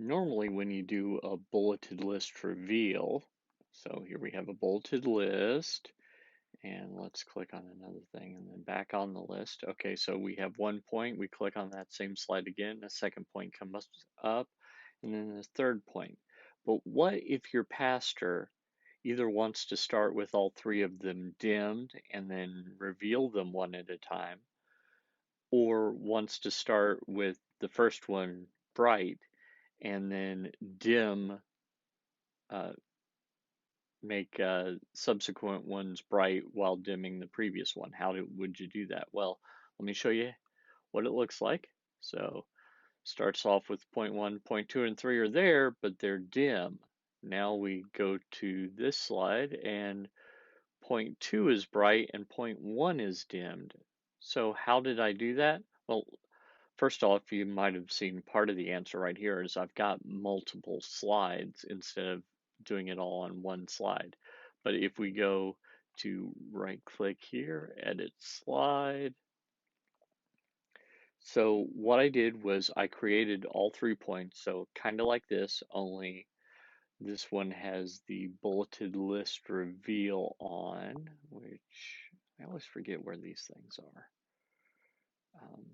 Normally when you do a bulleted list reveal, so here we have a bulleted list, and let's click on another thing and then back on the list. Okay, so we have 1 point, we click on that same slide again, a second point comes up, and then the third point. But what if your pastor either wants to start with all three of them dimmed and then reveal them one at a time, or wants to start with the first one bright and then dim, uh, make subsequent ones bright while dimming the previous one. Would you do that? Well, let me show you what it looks like. So starts off with point 1, point 2, and 3 are there, but they're dim. Now we go to this slide and point 2 is bright and point 1 is dimmed. So how did I do that? Well, first off, you might have seen part of the answer right here is I've got multiple slides instead of doing it all on one slide. But if we go to right click here, edit slide. So what I did was I created all 3 points. So kind of like this, only this one has the bulleted list reveal on, which I always forget where these things are. Um,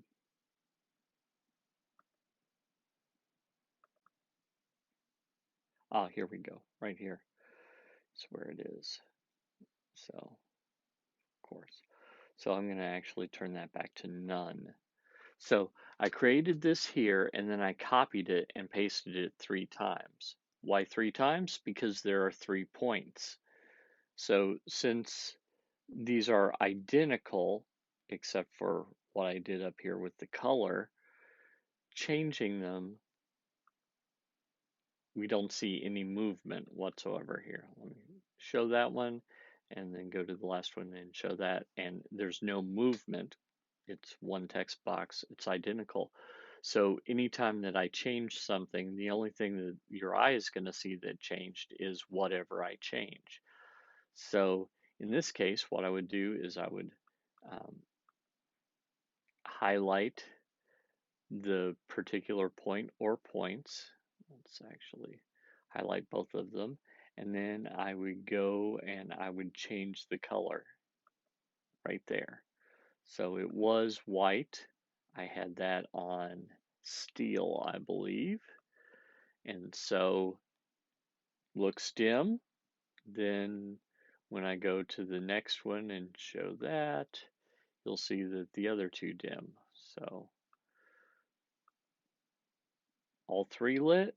here we go, right here. It's where it is. So, of course. So I'm going to actually turn that back to none. So I created this here and then I copied it and pasted it 3 times. Why 3 times? Because there are 3 points. So since these are identical, except for what I did up here with the color, changing them, we don't see any movement whatsoever here. Let me show that one and then go to the last one and show that. And there's no movement. It's one text box. It's identical. So anytime that I change something, the only thing that your eye is going to see that changed is whatever I change. So in this case, what I would do is I would um, highlight the particular point or points. Let's actually highlight both of them. And then I would go and I would change the color right there. So it was white. I had that on steel, I believe. And so looks dim. Then when I go to the next one and show that, you'll see that the other two dim. So all three lit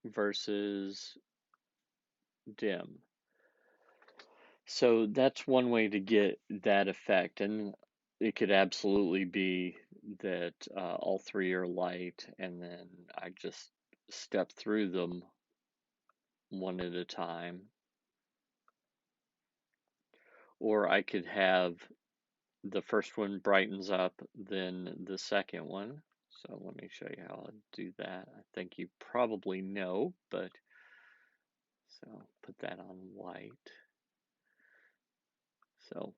versus dim. So that's one way to get that effect. And it could absolutely be that all three are light and then I just step through them one at a time. Or I could have the first one brightens up, then the second one. So let me show you how I do that. I think you probably know, but so put that on white. So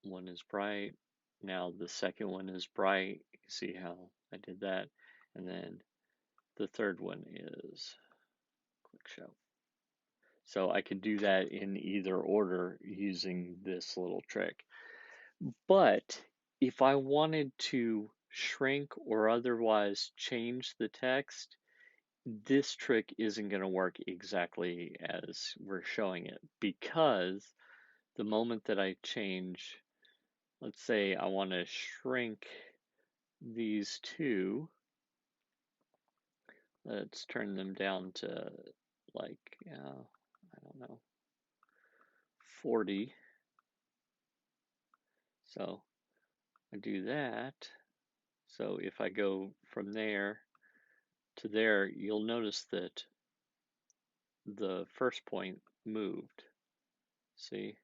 one is bright. Now the second one is bright. You see how I did that? And then the third one is click show. So I could do that in either order using this little trick. But if I wanted to shrink or otherwise change the text, this trick isn't going to work exactly as we're showing it because the moment that I change, let's say I want to shrink these two, let's turn them down to like, I don't know, 40. So I do that. So if I go from there to there, you'll notice that the first point moved. See?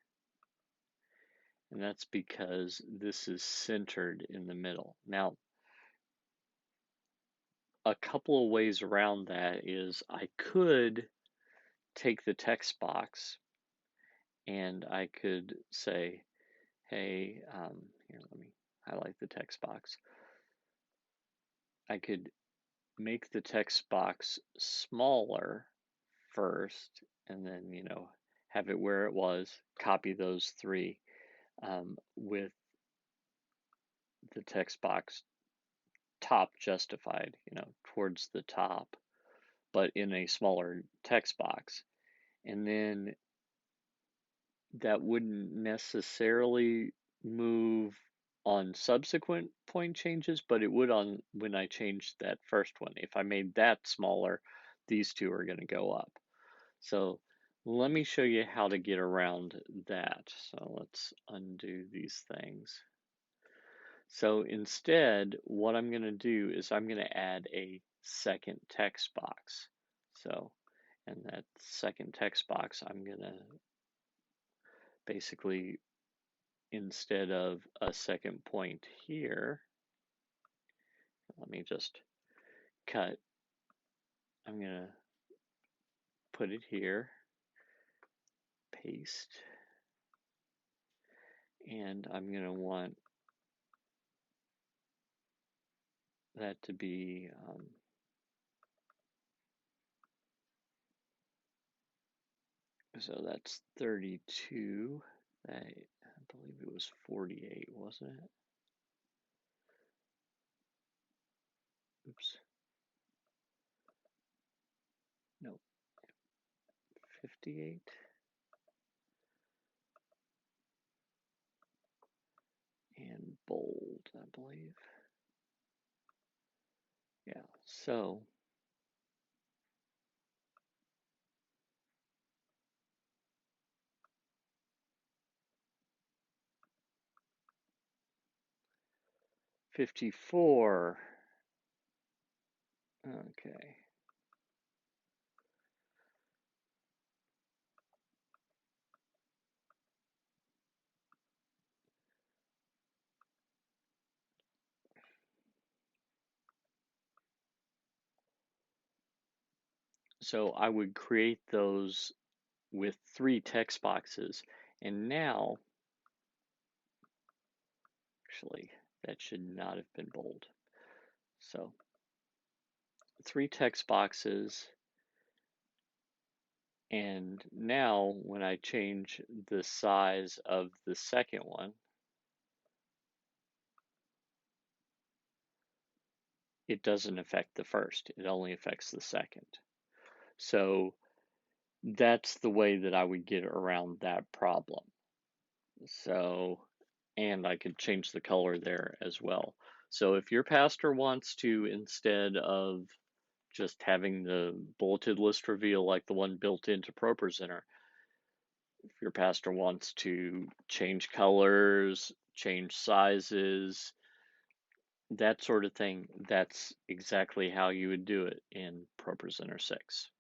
And that's because this is centered in the middle. Now, a couple of ways around that is I could take the text box and I could say, hey, here, let me highlight the text box. I could make the text box smaller first, and then, have it where it was, copy those three with the text box top justified, towards the top, but in a smaller text box. And then that wouldn't necessarily move on subsequent point changes, but it would on when I changed that first one. If I made that smaller, these two are going to go up. So let me show you how to get around that. So let's undo these things. So instead, what I'm going to do is I'm going to add a second text box. So, and that second text box, I'm going to basically, instead of a second point here, let me just cut. I'm going to put it here, paste, and I'm going to want that to be so that's 32. I believe it was 48, wasn't it? Oops. No, 58. And bold, I believe. Yeah, so 54. Okay. So I would create those with 3 text boxes. And now, actually, that should not have been bold. So 3 text boxes. And now when I change the size of the second one, it doesn't affect the first. It only affects the second. So that's the way that I would get around that problem. So, and I could change the color there as well. So if your pastor wants to, instead of just having the bulleted list reveal like the one built into ProPresenter, if your pastor wants to change colors, change sizes, that sort of thing, that's exactly how you would do it in ProPresenter 6.